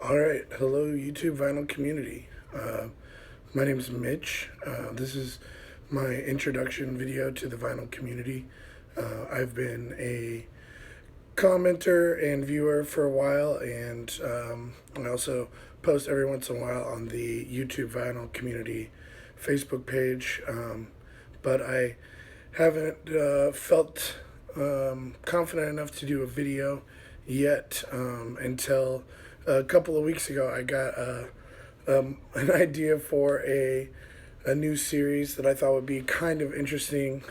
All right, hello YouTube vinyl community. My name is Mitch. This is my introduction video to the vinyl community. I've been a commenter and viewer for a while, and I also post every once in a while on the YouTube vinyl community Facebook page. But I haven't felt confident enough to do a video yet until a couple of weeks ago. I got an idea for a new series that I thought would be kind of interesting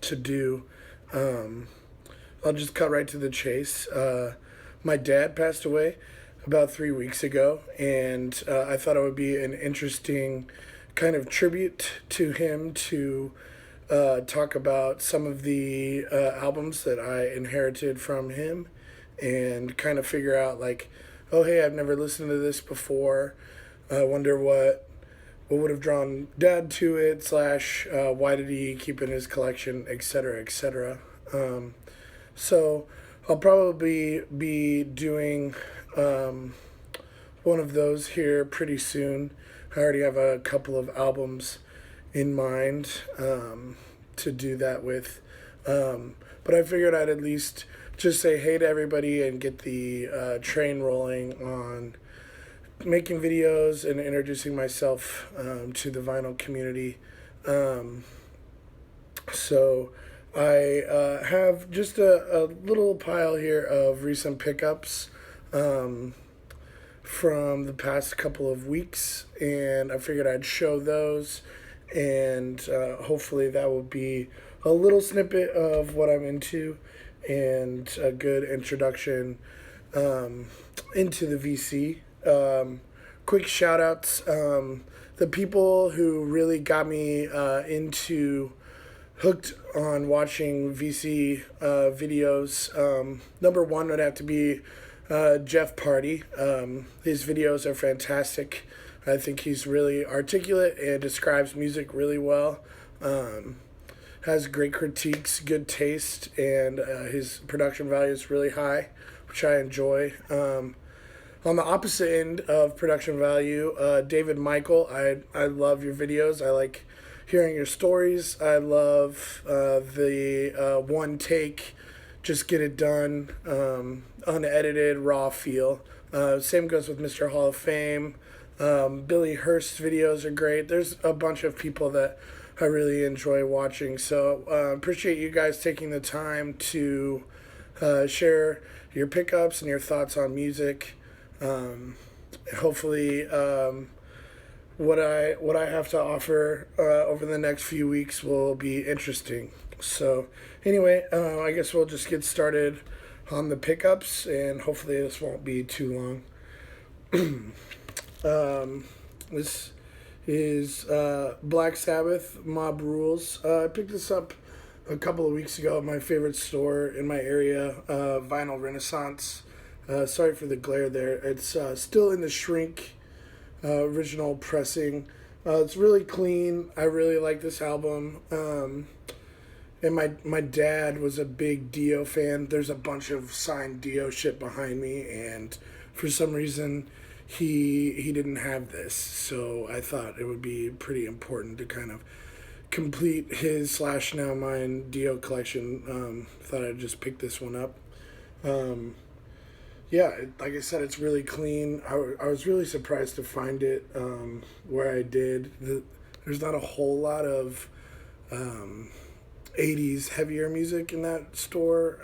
to do. I'll just cut right to the chase. My dad passed away about 3 weeks ago, and I thought it would be an interesting kind of tribute to him to talk about some of the albums that I inherited from him and kind of figure out, like, oh, hey, I've never listened to this before. I wonder what would have drawn Dad to it, slash, why did he keep in his collection, etc., etc. So I'll probably be doing one of those here pretty soon. I already have a couple of albums in mind to do that with. But I figured I'd at least just say hey to everybody and get the train rolling on making videos and introducing myself to the vinyl community. So I have just a little pile here of recent pickups from the past couple of weeks, and I figured I'd show those, and hopefully that will be a little snippet of what I'm into and a good introduction into the VC. Quick shout outs. The people who really got me hooked on watching VC videos. Number one would have to be Jeff Party. His videos are fantastic. I think he's really articulate and describes music really well. Has great critiques, good taste, and his production value is really high, which I enjoy. On the opposite end of production value, David Michael, I love your videos. I like hearing your stories. I love the one take, just get it done, unedited, raw feel. Same goes with Mr. Hall of Fame. Billy Hurst's videos are great. There's a bunch of people that I really enjoy watching. So appreciate you guys taking the time to share your pickups and your thoughts on music. Hopefully what I have to offer over the next few weeks will be interesting. So anyway, I guess we'll just get started on the pickups, and hopefully this won't be too long. This is Black Sabbath, Mob Rules. I picked this up a couple of weeks ago at my favorite store in my area, Vinyl Renaissance. Sorry for the glare there. It's still in the shrink original pressing. It's really clean. I really like this album. And my dad was a big Dio fan. There's a bunch of signed Dio shit behind me, and for some reason he didn't have this, so I thought it would be pretty important to kind of complete his / now mine Dio collection. Thought I'd just pick this one up. Yeah, like I said, it's really clean. I was really surprised to find it where I did. There's not a whole lot of 80s heavier music in that store.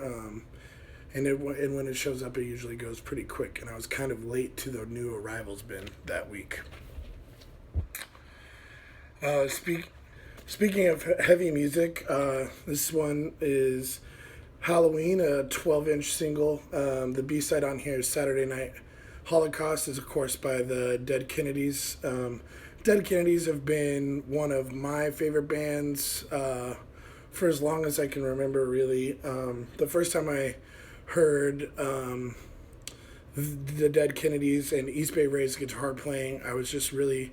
And when it shows up, it usually goes pretty quick. And I was kind of late to the new arrivals bin that week. Speaking of heavy music, this one is Halloween, a 12-inch single. The B-side on here is Saturday Night Holocaust, is of course by the Dead Kennedys. Dead Kennedys have been one of my favorite bands for as long as I can remember, really. The first time I heard the Dead Kennedys and East Bay Ray's guitar playing, I was just really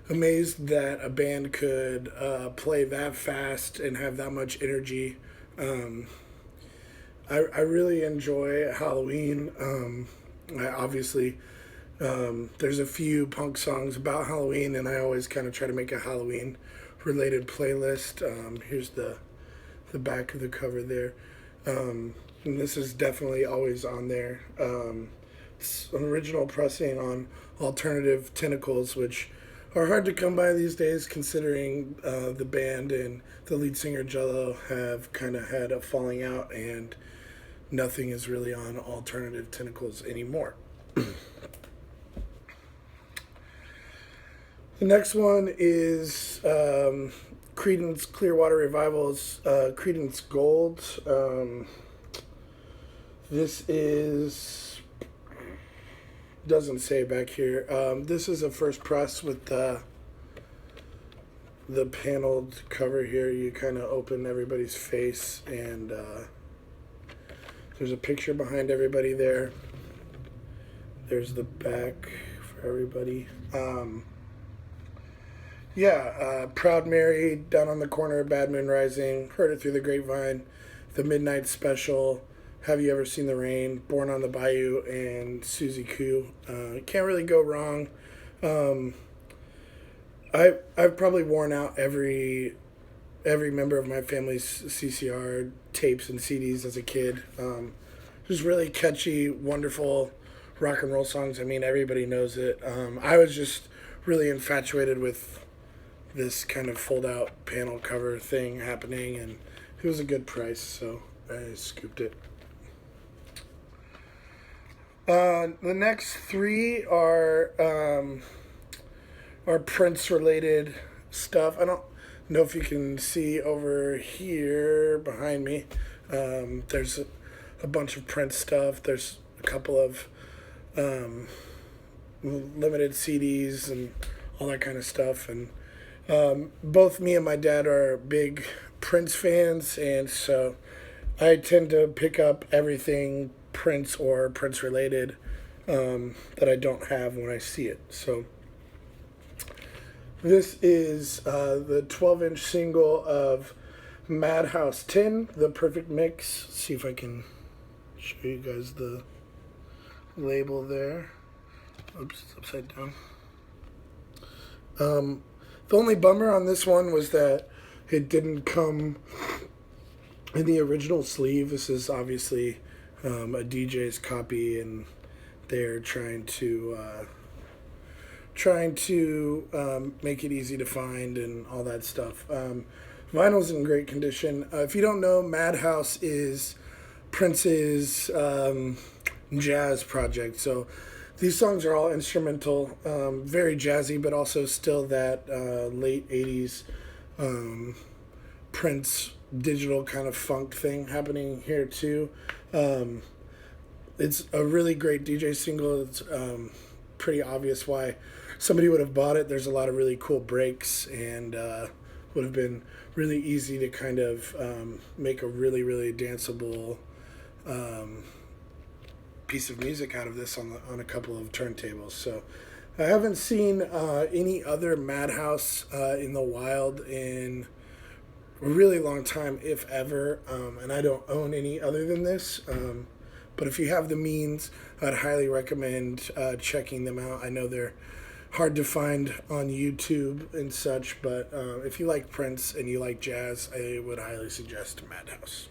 amazed that a band could play that fast and have that much energy. I really enjoy Halloween. I obviously There's a few punk songs about Halloween, and I always kind of try to make a Halloween related playlist. Here's the back of the cover there. And this is definitely always on there. It's an original pressing on alternative tentacles, which are hard to come by these days considering the band and the lead singer Jello have kind of had a falling out and nothing is really on alternative tentacles anymore. The next one is Creedence Clearwater Revival's Creedence Gold. This is, doesn't say back here. This is a first press with the paneled cover here. You kind of open everybody's face, and there's a picture behind everybody there. There's the back for everybody. Proud Mary, Down on the Corner, Bad Moon Rising, Heard It Through the Grapevine, The Midnight Special, Have You Ever Seen the Rain, Born on the Bayou, and Susie Q. Can't really go wrong. I've probably worn out every member of my family's CCR tapes and CDs as a kid. Just really catchy, wonderful rock and roll songs. I mean, everybody knows it. I was just really infatuated with this kind of fold-out panel cover thing happening, and it was a good price, so I scooped it. The next three are Prince-related stuff. I don't know if you can see over here behind me. There's a bunch of Prince stuff. There's a couple of limited CDs and all that kind of stuff, and both me and my dad are big Prince fans, and so I tend to pick up everything Prince or Prince related that I don't have when I see it. So this is the 12-inch single of Madhouse 10, The Perfect Mix. Let's see if I can show you guys the label there. Oops, it's upside down. The only bummer on this one was that it didn't come in the original sleeve. This is obviously a DJ's copy, and they're trying to make it easy to find and all that stuff. Vinyl's in great condition. If you don't know, Madhouse is Prince's jazz project. So these songs are all instrumental, very jazzy, but also still that late 80s Prince digital kind of funk thing happening here too. It's a really great DJ single. It's pretty obvious why somebody would have bought it. There's a lot of really cool breaks, and would have been really easy to kind of make a really, really danceable piece of music out of this on a couple of turntables. So I haven't seen any other Madhouse in the wild in a really long time, if ever, and I don't own any other than this. But if you have the means, I'd highly recommend checking them out. I know they're hard to find on YouTube and such, but if you like Prince and you like jazz, I would highly suggest Madhouse.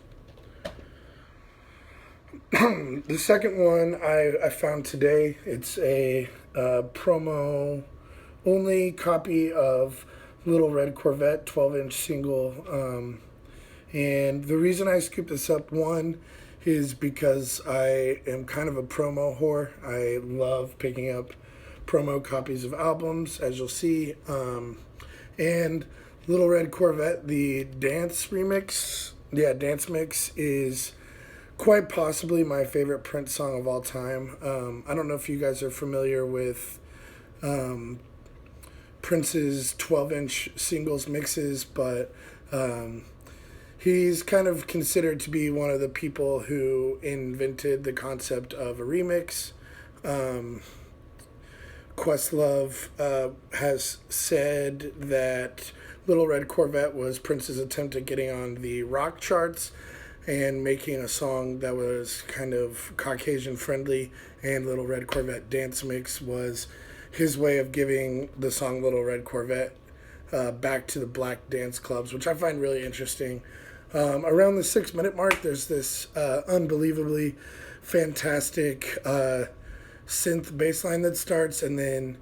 The second one I found today, it's a promo only copy of Little Red Corvette 12-inch single. And the reason I scooped this up, one, is because I am kind of a promo whore. I love picking up promo copies of albums, as you'll see. And Little Red Corvette, the dance remix, dance mix, is quite possibly my favorite Prince song of all time. I don't know if you guys are familiar with Prince's 12-inch singles mixes, but he's kind of considered to be one of the people who invented the concept of a remix. Questlove has said that Little Red Corvette was Prince's attempt at getting on the rock charts, and making a song that was kind of Caucasian friendly, and Little Red Corvette Dance Mix was his way of giving the song Little Red Corvette back to the black dance clubs, which I find really interesting. Around the 6 minute mark, there's this unbelievably fantastic synth bass line that starts, and then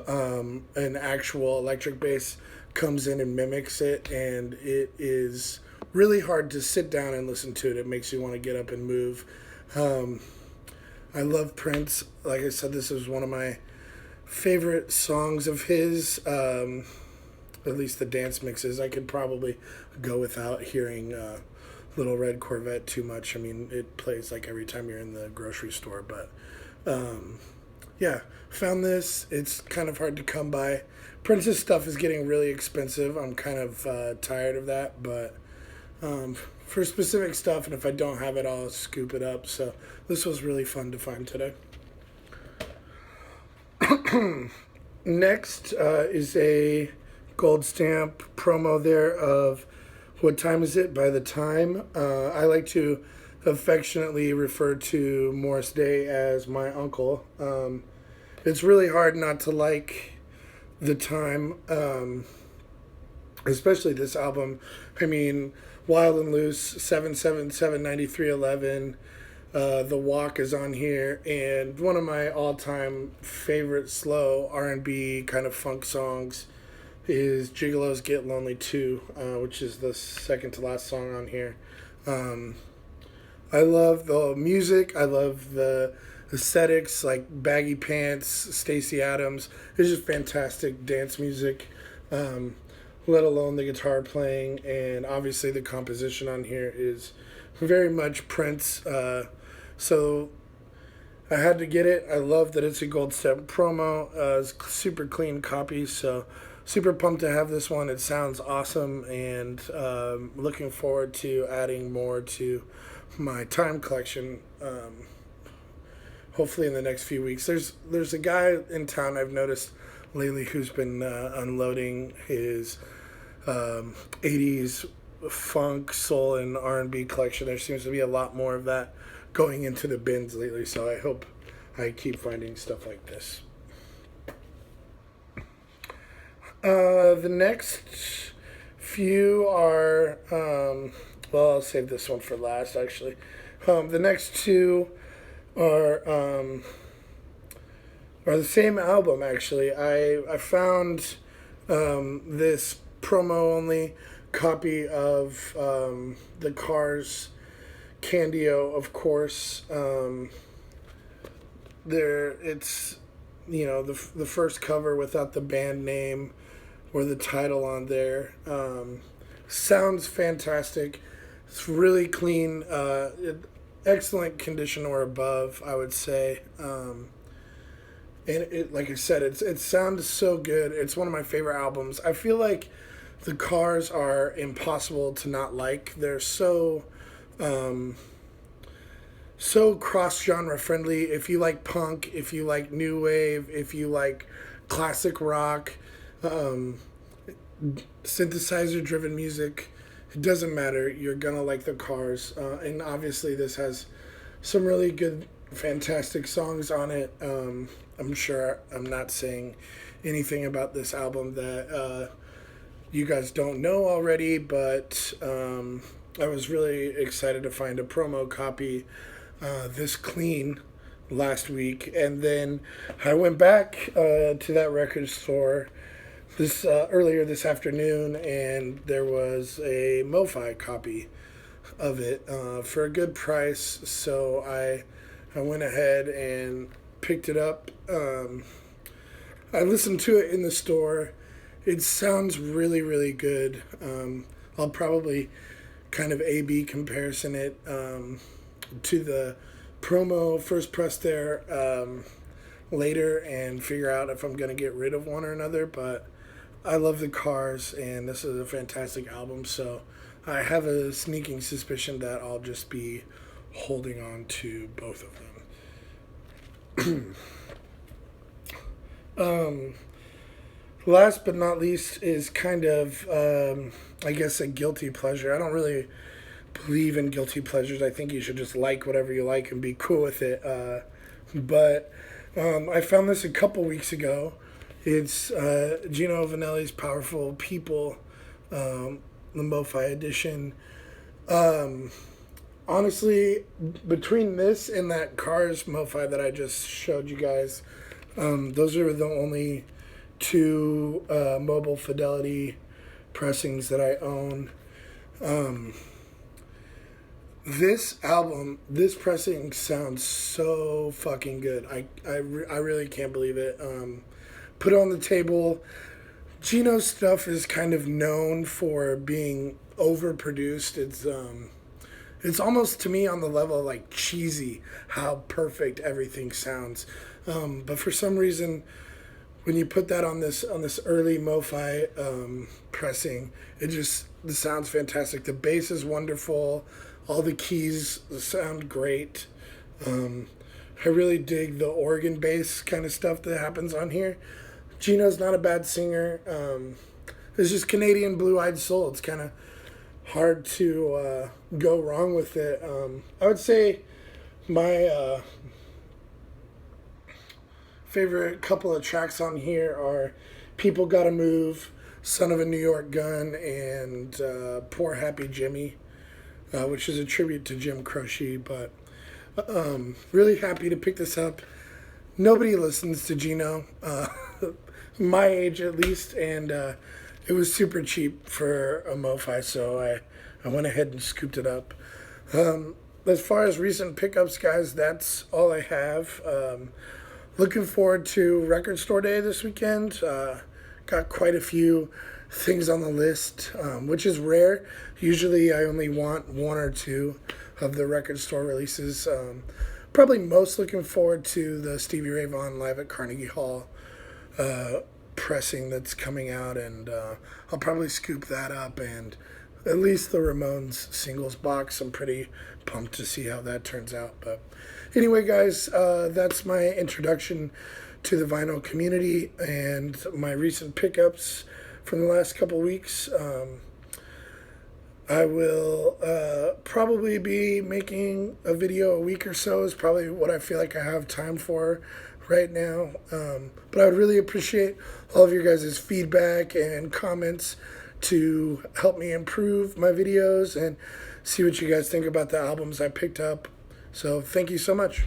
an actual electric bass comes in and mimics it, and it is really hard to sit down and listen to it. It makes you want to get up and move. Um, I love Prince. Like I said, this is one of my favorite songs of his. At least the dance mixes. I could probably go without hearing Little Red Corvette too much. I mean, it plays like every time you're in the grocery store. But yeah, found this. It's kind of hard to come by. Prince's stuff is getting really expensive. I'm kind of tired of that. But for specific stuff, and if I don't have it, I'll scoop it up. So this was really fun to find today. Next is a gold stamp promo there of What Time Is It by The Time. I like to affectionately refer to Morris Day as my uncle. It's really hard not to like The Time, especially this album. I mean, Wild and Loose, 777, 9311. The Walk is on here, and one of my all-time favorite slow R&B kind of funk songs is Gigolos Get Lonely Too, which is the second to last song on here. I love the music. I love the aesthetics, like baggy pants, Stacey Adams. It's just fantastic dance music, let alone the guitar playing. And obviously the composition on here is very much Prince. So I had to get it. I love that it's a gold stamp promo. It's super clean copy, so super pumped to have this one. It sounds awesome, and looking forward to adding more to my Time collection. Hopefully in the next few weeks. There's a guy in town I've noticed lately who's been unloading his 80s funk, soul, and R&B collection. There seems to be a lot more of that going into the bins lately, so I hope I keep finding stuff like this. The next few are, well, I'll save this one for last, actually. The next two are the same album, actually. I found this promo-only copy of the Cars Candio, of course. It's, you know, the first cover without the band name or the title on there. Sounds fantastic. It's really clean, excellent condition or above, I would say. And it, like I said, it sounds so good. It's one of my favorite albums. I feel like the Cars are impossible to not like. They're so cross-genre friendly. If you like punk, if you like new wave, if you like classic rock, synthesizer-driven music, it doesn't matter. You're gonna like the Cars. And obviously this has some really good, fantastic songs on it. I'm sure I'm not saying anything about this album that you guys don't know already, but I was really excited to find a promo copy this clean last week, and then I went back to that record store this earlier this afternoon, and there was a MoFi copy of it for a good price, so I went ahead and picked it up. I listened to it in the store. It sounds really, really good. I'll probably kind of A/B comparison it to the promo first press there later and figure out if I'm going to get rid of one or another. But I love the Cars, and this is a fantastic album, so I have a sneaking suspicion that I'll just be holding on to both of them. Last but not least is kind of, I guess, a guilty pleasure. I don't really believe in guilty pleasures. I think you should just like whatever you like and be cool with it. But I found this a couple weeks ago. It's Gino Vanelli's Powerful People, the MoFi edition. Honestly, between this and that Cars MoFi that I just showed you guys, those are the only two mobile fidelity pressings that I own. This album, this pressing sounds so fucking good. I really can't believe it. Put it on the table. Gino's stuff is kind of known for being overproduced. It's almost to me on the level of like cheesy how perfect everything sounds. But for some reason, when you put that on this early MoFi pressing, it sounds fantastic. The bass is wonderful. All the keys sound great. I really dig the organ bass kind of stuff that happens on here. Gino's not a bad singer. It's just Canadian blue-eyed soul. It's kind of hard to go wrong with it. I would say my favorite couple of tracks on here are People Gotta Move, Son of a New York Gun, and Poor Happy Jimmy, which is a tribute to Jim Croce. But really happy to pick this up. Nobody listens to Gino, my age at least, and it was super cheap for a MoFi, so I went ahead and scooped it up. As far as recent pickups, guys, that's all I have. Looking forward to Record Store Day this weekend. Got quite a few things on the list, which is rare. Usually I only want one or two of the record store releases. Probably most looking forward to the Stevie Ray Vaughan Live at Carnegie Hall pressing that's coming out, and I'll probably scoop that up, and at least the Ramones singles box. I'm pretty pumped to see how that turns out. But anyway, guys, that's my introduction to the vinyl community and my recent pickups from the last couple weeks. I will probably be making a video a week or so is probably what I feel like I have time for right now. But I would really appreciate all of your guys' feedback and comments to help me improve my videos and see what you guys think about the albums I picked up. So thank you so much.